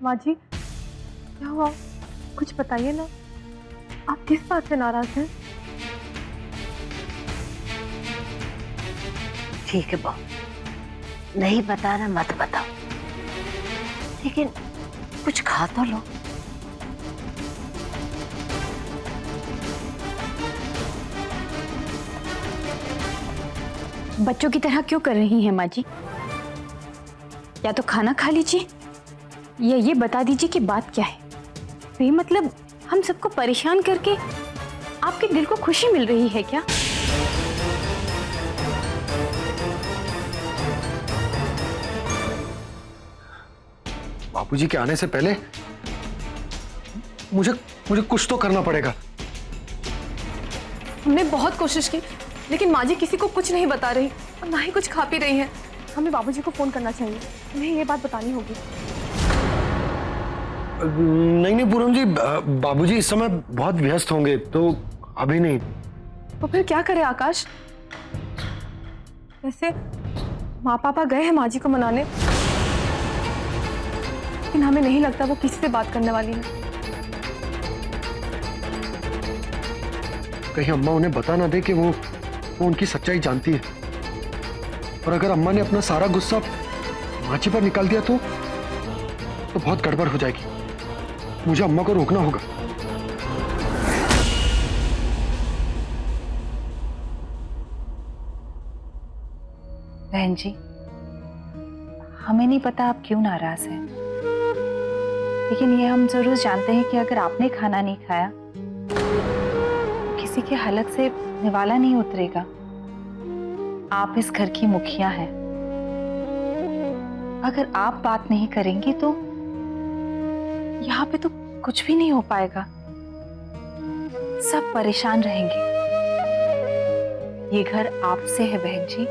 माँ जी क्या हुआ, कुछ बताइए ना, आप किस बात से नाराज हैं? ठीक है बहू, नहीं बताना मत बताओ, लेकिन कुछ खा तो लो। बच्चों की तरह क्यों कर रही हैं माँ जी? या तो खाना खा लीजिए या ये बता दीजिए कि बात क्या है। मतलब हम सबको परेशान करके आपके दिल को खुशी मिल रही है क्या? बापूजी के आने से पहले मुझे कुछ तो करना पड़ेगा। हमने बहुत कोशिश की, लेकिन माँ जी किसी को कुछ नहीं बता रही और ना ही कुछ खा पी रही हैं। हमें बाबूजी को फोन करना चाहिए, उन्हें ये बात बतानी होगी। नहीं पूनम जी, बाबूजी इस समय बहुत व्यस्त होंगे, तो अभी नहीं। तो फिर क्या करे आकाश? वैसे माँ पापा गए हैं माँ जी को मनाने, लेकिन हमें नहीं लगता वो किसी से बात करने वाली है। कहीं अम्मा उन्हें बता ना दे कि वो उनकी सच्चाई जानती है, और अगर अम्मा ने अपना सारा गुस्सा माची पर निकाल दिया तो बहुत गड़बड़ हो जाएगी। मुझे अम्मा को रोकना होगा। बहन जी, हमें नहीं पता आप क्यों नाराज हैं, लेकिन ये हम जरूर जानते हैं कि अगर आपने खाना नहीं खाया तो किसी के हलक से निवाला नहीं उतरेगा। आप इस घर की मुखिया हैं। अगर आप बात नहीं करेंगी तो यहाँ पे तो कुछ भी नहीं हो पाएगा, सब परेशान रहेंगे। ये घर आपसे है बहन जी,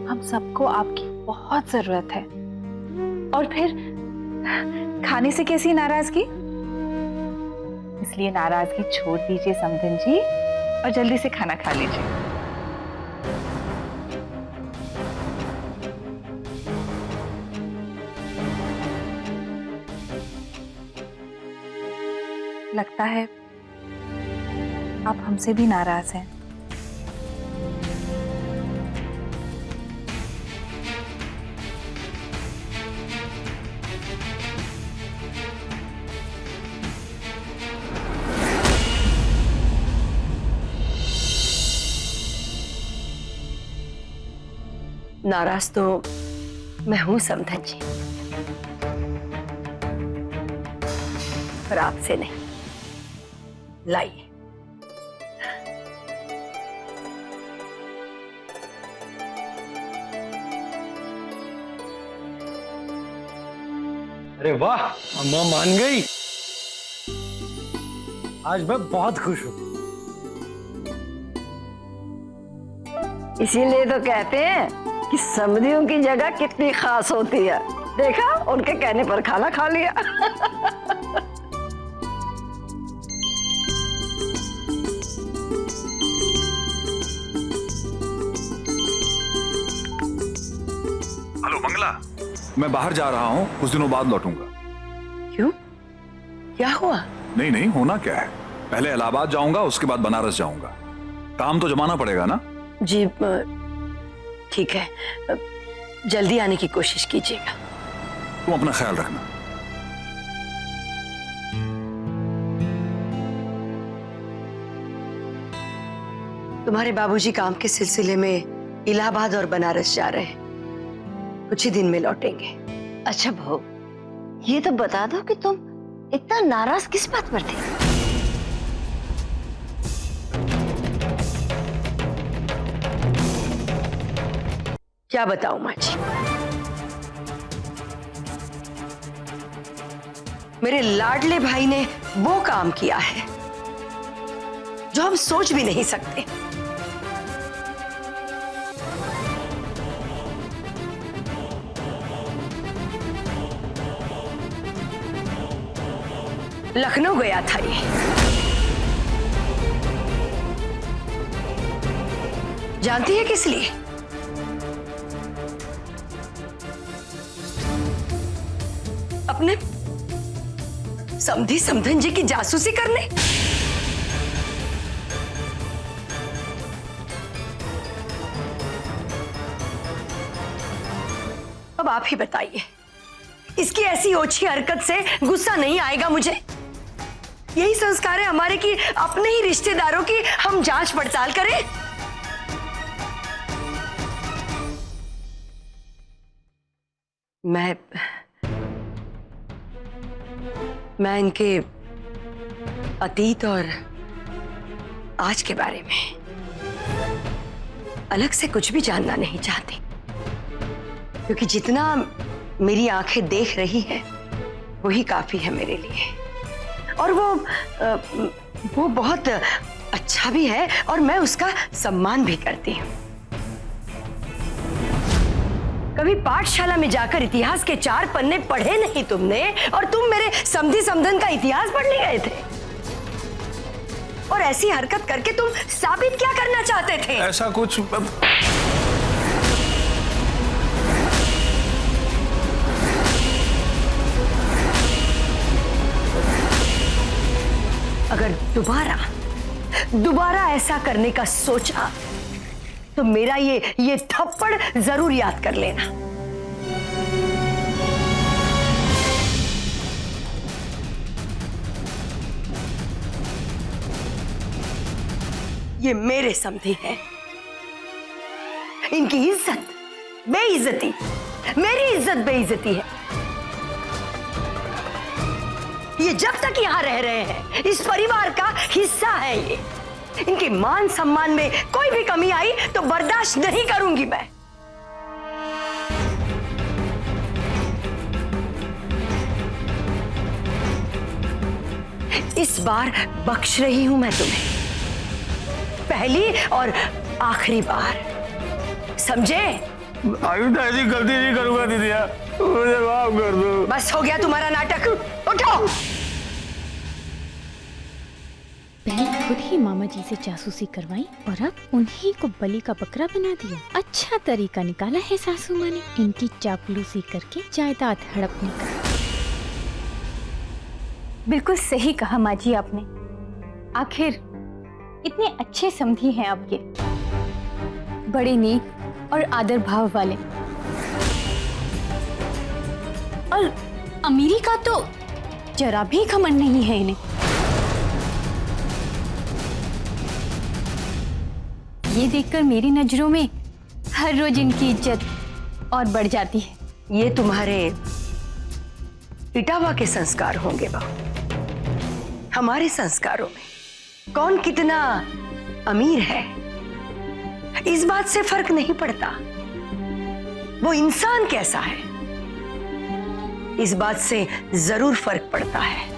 हम सबको आपकी बहुत जरूरत है। और फिर खाने से कैसी नाराजगी? इसलिए नाराजगी छोड़ दीजिए समधन जी, और जल्दी से खाना खा लीजिए। लगता है आप हमसे भी नाराज हैं। नाराज तो मैं हूं समधन जी, पर आपसे नहीं। लाइए। अरे वाह, अम्मा मान गई। आज मैं बहुत खुश हूं। इसीलिए तो कहते हैं कि समधियों की जगह कितनी खास होती है। देखा, उनके कहने पर खाना खा लिया। हेलो मंगला, मैं बाहर जा रहा हूँ, कुछ दिनों बाद लौटूंगा। क्यों, क्या हुआ? नहीं नहीं, होना क्या है, पहले इलाहाबाद जाऊंगा, उसके बाद बनारस जाऊंगा। काम तो जमाना पड़ेगा ना। जी ठीक है, जल्दी आने की कोशिश कीजिएगा। तुम अपना ख्याल रखना। तुम्हारे बाबूजी काम के सिलसिले में इलाहाबाद और बनारस जा रहे हैं, कुछ ही दिन में लौटेंगे। अच्छा बहू, ये तो बता दो कि तुम इतना नाराज किस बात पर थे? क्या बताऊं माँ जी, मेरे लाडले भाई ने वो काम किया है जो हम सोच भी नहीं सकते। लखनऊ गया था ये, जानती है किस लिए? अपने समधी समधन जी की जासूसी करने? अब आप ही बताइए, इसकी ऐसी ओछी हरकत से गुस्सा नहीं आएगा मुझे? यही संस्कार है हमारे कि अपने ही रिश्तेदारों की हम जांच पड़ताल करें। मैं इनके अतीत और आज के बारे में अलग से कुछ भी जानना नहीं चाहती, क्योंकि जितना मेरी आंखें देख रही हैं वही काफी है मेरे लिए। और वो बहुत अच्छा भी है और मैं उसका सम्मान भी करती हूँ। कभी पाठशाला में जाकर इतिहास के 4 पन्ने पढ़े नहीं तुमने, और तुम मेरे समधी समधन का इतिहास पढ़ने गए थे। और ऐसी हरकत करके तुम साबित क्या करना चाहते थे? ऐसा कुछ अगर दोबारा ऐसा करने का सोचा तो मेरा ये थप्पड़ जरूर याद कर लेना। ये मेरे समधी हैं। इनकी इज्जत बेइज्जती, मेरी इज्जत बेइज्जती है। ये जब तक यहां रह रहे हैं इस परिवार का हिस्सा है। ये इनके मान सम्मान में कोई भी कमी आई तो बर्दाश्त नहीं करूंगी मैं। इस बार बख्श रही हूं मैं तुम्हें, पहली और आखिरी बार, समझे? अभी तो ऐसी गलती नहीं करूंगा दीदिया, मुझे माफ कर दो। बस हो गया तुम्हारा नाटक, उठो। पहले खुद ही मामा जी से जासूसी करवाई और अब उन्हीं को बलि का बकरा बना दिया। अच्छा तरीका निकाला है सासू माँ ने इनकी चापलूसी करके जायदाद हड़पने का। बिल्कुल सही कहा माँ जी आपने। आखिर इतने अच्छे समधी हैं आपके, बड़े नेक और आदर भाव वाले, और अमीरी का तो जरा भी घमंड नहीं है इन्हें। ये देखकर मेरी नजरों में हर रोज इनकी इज्जत और बढ़ जाती है। ये तुम्हारे इटावा के संस्कार होंगे बहू। हमारे संस्कारों में कौन कितना अमीर है इस बात से फर्क नहीं पड़ता, वो इंसान कैसा है इस बात से जरूर फर्क पड़ता है।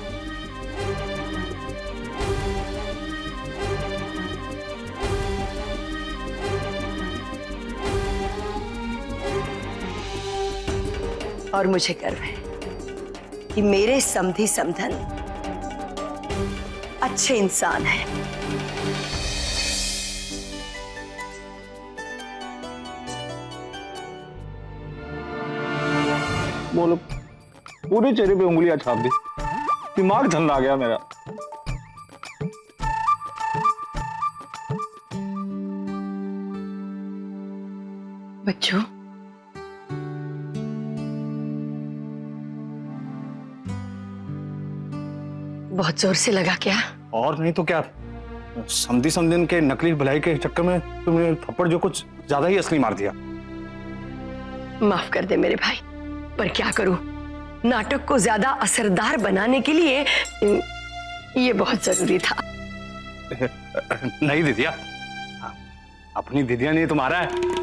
और मुझे गर्व है कि मेरे समधी समधन अच्छे इंसान हैं। बोलो, पूरे चेहरे पे उंगलियां छाप दी, दिमाग ठंडा गया मेरा। बच्चों, बहुत जोर से लगा क्या? और नहीं तो क्या, समधी समधन के नकली भलाई के चक्कर में तुमने थप्पड़ जो कुछ ज्यादा ही असली मार दिया। माफ कर दे मेरे भाई, पर क्या करूं, नाटक को ज्यादा असरदार बनाने के लिए ये बहुत जरूरी था। नहीं दीदिया, अपनी दीदिया ने तुम्हारा है।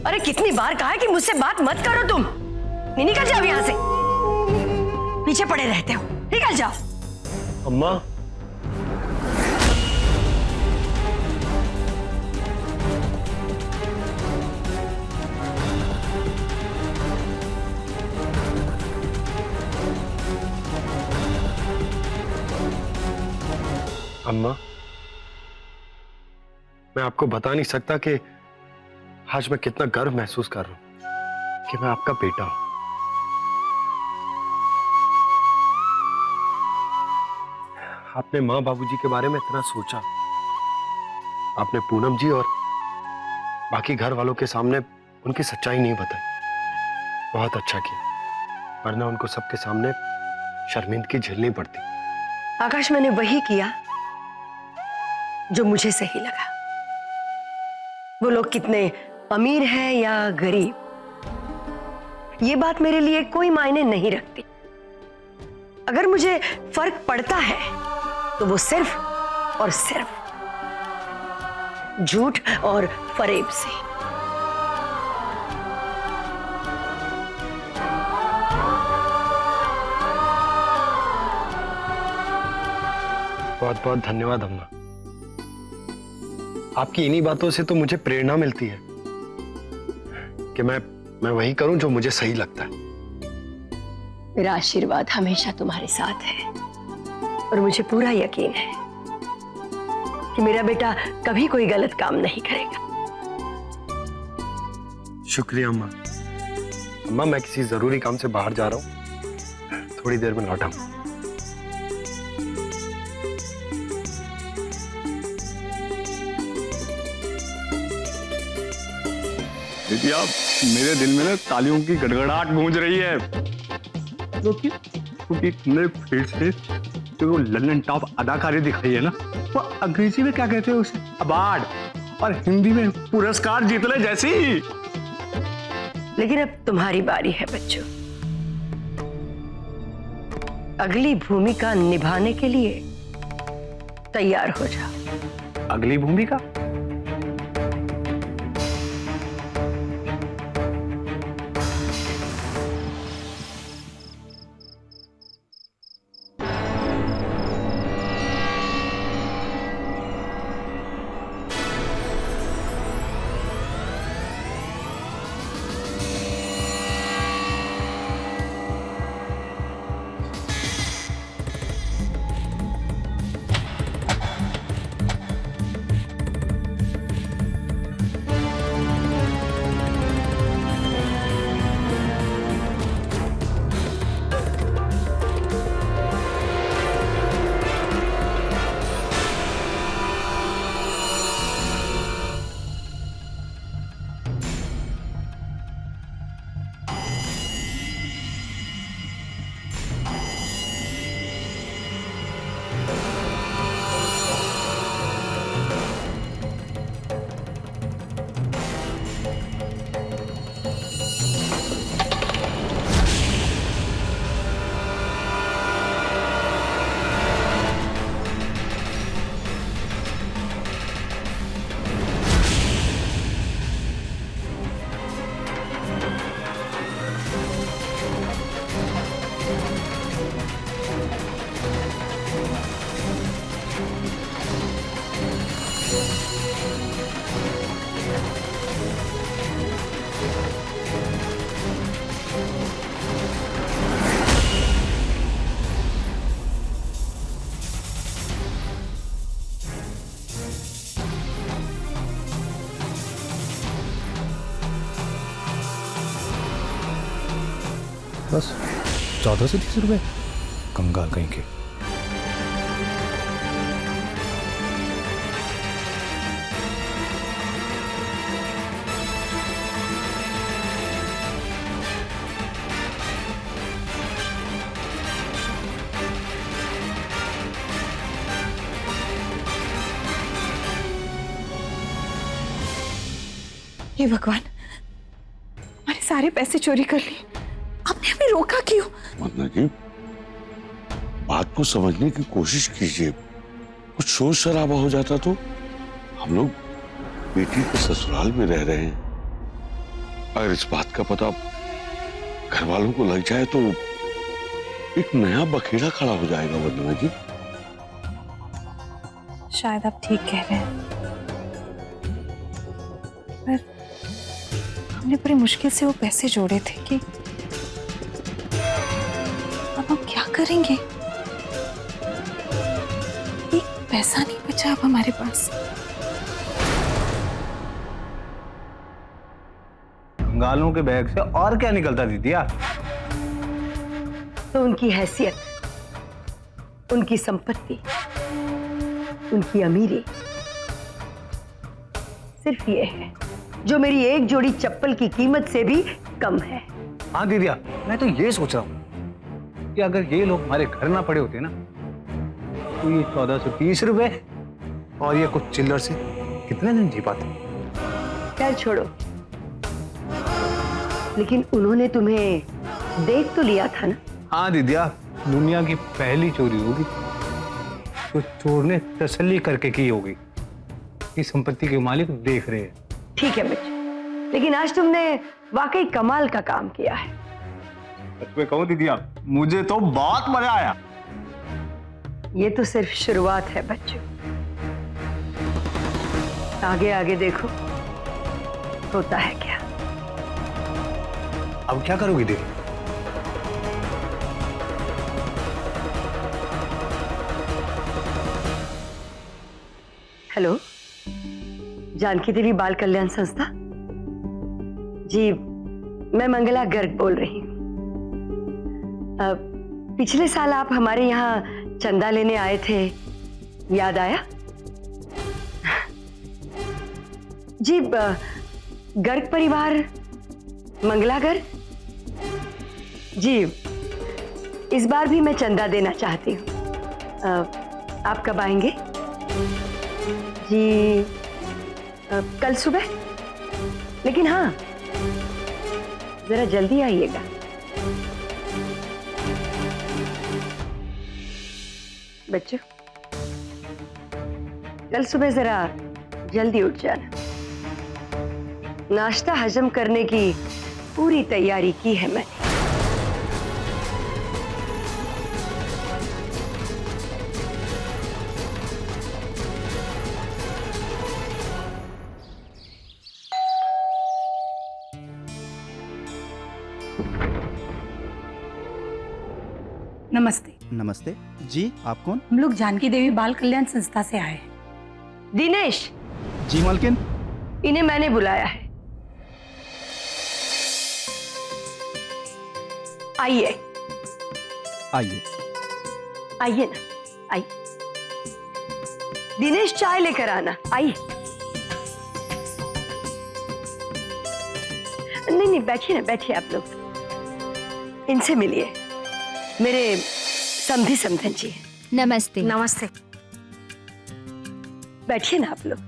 अरे कितनी बार कहा है कि मुझसे बात मत करो तुम। नहीं, निकल जाओ यहां से, पीछे पड़े रहते हो, निकल जाओ। अम्मा, अम्मा, मैं आपको बता नहीं सकता कि आज मैं कितना गर्व महसूस कर रहा हूं कि मैं आपका बेटा हूं। आपने माँ बाबूजी के बारे में इतना सोचा, आपने पूनम जी और बाकी घर वालों के सामने उनकी सच्चाई नहीं बताई। बहुत अच्छा किया, वरना उनको सबके सामने शर्मिंदगी झेलनी पड़ती। आकाश, मैंने वही किया जो मुझे सही लगा। वो लोग कितने अमीर हैं या गरीब, ये बात मेरे लिए कोई मायने नहीं रखती। अगर मुझे फर्क पड़ता है तो वो सिर्फ और सिर्फ झूठ और फरेब से। बहुत बहुत धन्यवाद अम्मा। आपकी इन्हीं बातों से तो मुझे प्रेरणा मिलती है कि मैं वही करूं जो मुझे सही लगता है। मेरा आशीर्वाद हमेशा तुम्हारे साथ है और मुझे पूरा यकीन है कि मेरा बेटा कभी कोई गलत काम नहीं करेगा। शुक्रिया अम्मा। अम्मा, मैं किसी जरूरी काम से बाहर जा रहा हूं, थोड़ी देर में लौटा हूं। दीदी, आप मेरे दिल में ना तालियों की गड़गड़ाहट गूंज रही है, क्योंकि तुमने फिर से जो वो लल्लन टॉप अदाकारी दिखाई है ना, वो अंग्रेजी में क्या कहते हैं उसे, अवार्ड, और हिंदी में पुरस्कार जीतने जैसी। लेकिन अब तुम्हारी बारी है बच्चों। अगली भूमिका निभाने के लिए तैयार हो जाओ। अगली भूमिका? बस 14 से 30 रुपए, कंगाल कहीं के। हे भगवान, हमारे सारे पैसे चोरी कर लिए। आपने हमें रोका क्यों? वंदना जी, बात को समझने की कोशिश कीजिए। कुछ शोर शराबा हो जाता तो। हम लोग बेटी के ससुराल में रह रहे हैं। अगर इस बात का पता घर वालों को लग जाए तो एक नया बखेड़ा खड़ा हो जाएगा। वंदना जी, शायद आप ठीक कह रहे हैं, पर हमने बड़ी मुश्किल से वो पैसे जोड़े थे कि अब हम क्या करेंगे? एक पैसा नहीं बचा अब हमारे पास। कंगालों के बैग से और क्या निकलता दीदिया? तो उनकी हैसियत, उनकी संपत्ति, उनकी अमीरी सिर्फ ये है जो मेरी एक जोड़ी चप्पल की कीमत से भी कम है। हाँ दीदिया, मैं तो ये सोच रहा हूँ कि अगर ये लोग हमारे घर ना पड़े होते ना तो ये 1430 रुपए और ये कुछ चिल्लर से कितने दिन जी पाते? खैर छोड़ो, लेकिन उन्होंने तुम्हें देख तो लिया था ना? हाँ दीदिया, दुनिया की पहली चोरी होगी तो चोर ने तसल्ली करके की होगी कि संपत्ति के मालिक देख रहे हैं। ठीक है बच्चे, लेकिन आज तुमने वाकई कमाल का काम किया है। सच में कहूं दीदिया, मुझे तो बहुत मजा आया। ये तो सिर्फ शुरुआत है बच्चों, आगे आगे देखो होता है क्या। अब क्या करोगी दीदी? हेलो, जानकी देवी बाल कल्याण संस्था जी, मैं मंगला गर्ग बोल रही हूँ। पिछले साल आप हमारे यहाँ चंदा लेने आए थे, याद आया? जी, गर्ग परिवार मंगला गर्ग जी, इस बार भी मैं चंदा देना चाहती हूँ। आप कब आएंगे? जी, कल सुबह, लेकिन हाँ जरा जल्दी आइएगा। बच्चों, कल सुबह जरा जल्दी उठ जाना। नाश्ता हजम करने की पूरी तैयारी की है मैंने। नमस्ते। नमस्ते जी, आप कौन? हम लोग जानकी देवी बाल कल्याण संस्था से आए हैं। दिनेश, जी मालकिन। इन्हें मैंने बुलाया है। आइए आइए। आइए ना, आइए। दिनेश, चाय लेकर आना, आइए। नहीं नहीं, बैठिए ना, बैठिए आप लोग। इनसे मिलिए, मेरे समधी समधन जी। नमस्ते। नमस्ते। बैठिए ना आप लोग।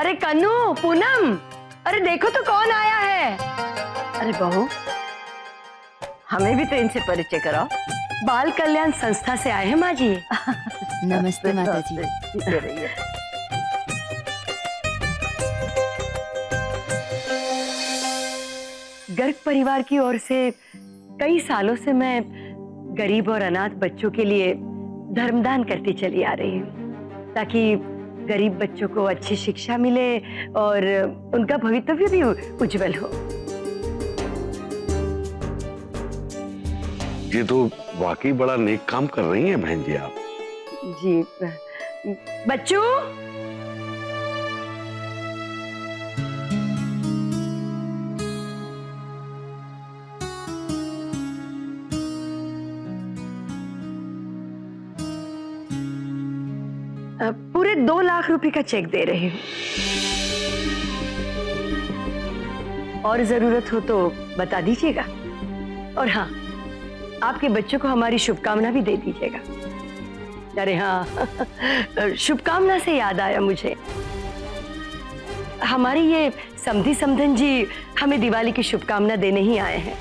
अरे कन्नू, पूनम, अरे देखो तो कौन आया है। अरे बहू, हमें भी तो इनसे परिचय कराओ। बाल कल्याण संस्था से आए हैं माँ जी। नमस्ते माता जी। इधर रहिए। गर्ग परिवार की ओर से कई सालों से मैं गरीब और अनाथ बच्चों के लिए धर्मदान करती चली आ रही हूँ, ताकि गरीब बच्चों को अच्छी शिक्षा मिले और उनका भविष्य भी उज्जवल हो। ये तो वाकई बड़ा नेक काम कर रही हैं बहन जी आप। जी बच्चों, पूरे 2 लाख रुपए का चेक दे रही हूँ, और जरूरत हो तो बता दीजिएगा। और हाँ, आपके बच्चों को हमारी शुभकामना भी दे दीजिएगा। अरे हाँ, शुभकामना से याद आया मुझे, हमारी ये समधी समधन जी हमें दिवाली की शुभकामना देने ही आए हैं।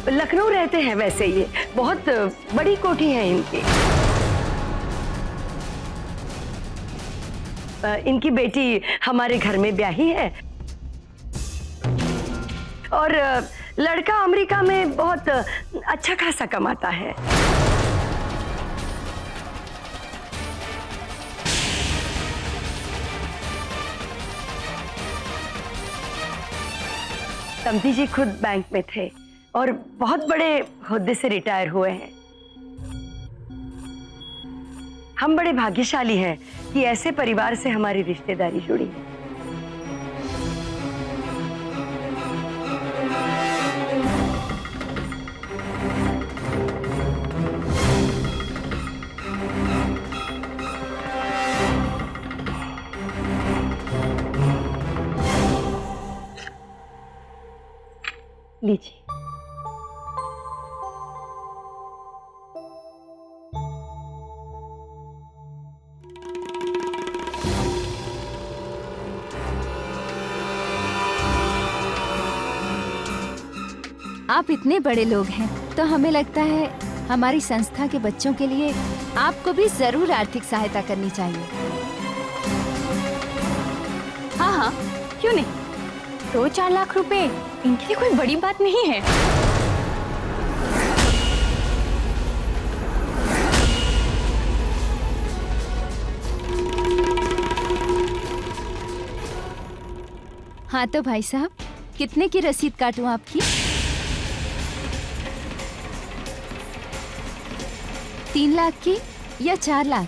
लखनऊ रहते हैं वैसे, ये बहुत बड़ी कोठी है इनकी। इनकी बेटी हमारे घर में ब्याही है और लड़का अमेरिका में बहुत अच्छा खासा कमाता है। समधी जी खुद बैंक में थे और बहुत बड़े हुद्दे से रिटायर हुए हैं। हम बड़े भाग्यशाली हैं कि ऐसे परिवार से हमारी रिश्तेदारी जुड़ी है। लीजिए। आप इतने बड़े लोग हैं तो हमें लगता है हमारी संस्था के बच्चों के लिए आपको भी जरूर आर्थिक सहायता करनी चाहिए। हाँ हाँ, क्यों नहीं। 2-4 लाख रुपए इनके लिए कोई बड़ी बात नहीं है। हाँ तो भाई साहब, कितने की रसीद काटूं आपकी? 3 लाख की या 4 लाख?